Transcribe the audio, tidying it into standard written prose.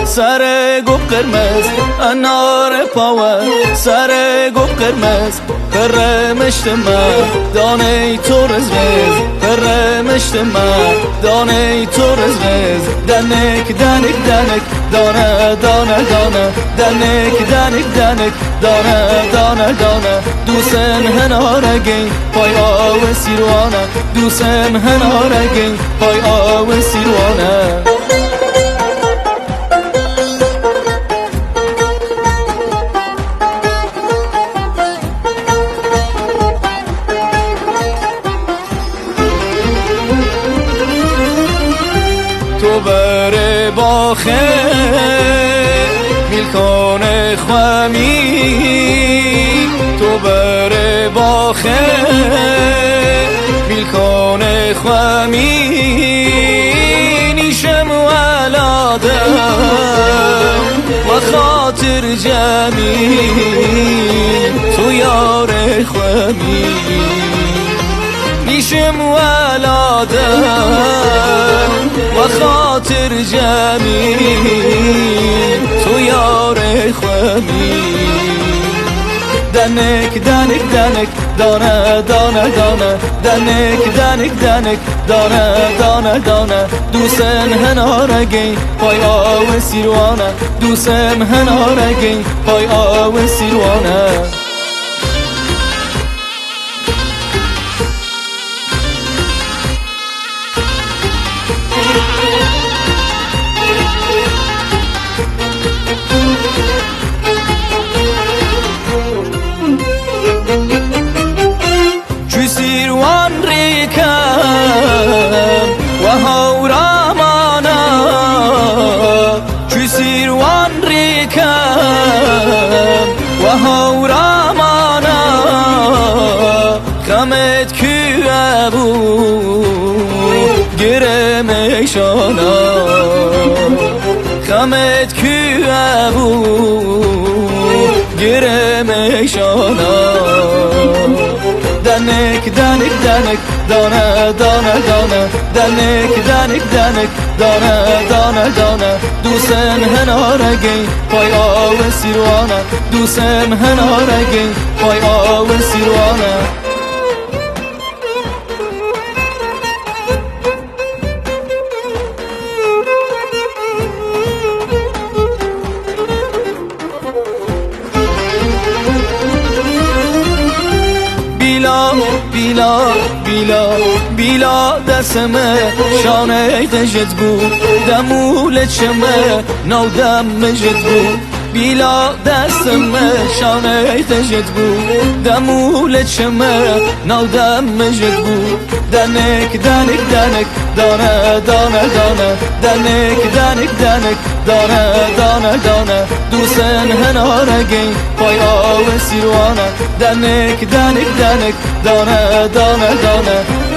سر گوب قرمز انار پاوه سر گوب قرمز قرمشتمه دانه تو رز رز قرمشتمه دانه تو رز رز دنک دنک دنک دانه دانه دانه دنک دنک دنک دانه دانه دانه دوسن هنارگی پای آو سیروانه دوسن هنارگی پای آو سیروانه تو بره باخه میلکان خوامی تو بره باخه میلکان خوامی نیشم ولادم و خاطر جمی تو یار خوامی نیشم ولادم و خاطر جمی تو یار خوامی دنک دنک دنک دانه دانه دانه دنک دنک دنک دانه دانه دانه دوسن هنارگی پای آو سیروانه دوسم هنارگی پای آو سیروانه سیروان ریکم و هورامانا چو سیروان ریکم و هورامانا خمت که ابو گرمشانا خمت که ابو گرمشانا دنک دنک دنک دانه دانه دانه دنک دنک دنک دانه دانه دانه دوسن هنارگی پای آو سیروانه دوسم هنارگی پای آو سیروانه بیلا بیلا بیلا دسمه شانه تجد بود دمول چمه نو دم مجد بود بیلا دسمه شانه تجد بود دمول چمه نو دم مجد بود دنک دنک دنک دانه دانه دانه دنک دنک دنک دانه دانه دانه دوسن هنارگی پای آو سیروانه دنک دنک دنک دانه دانه دانه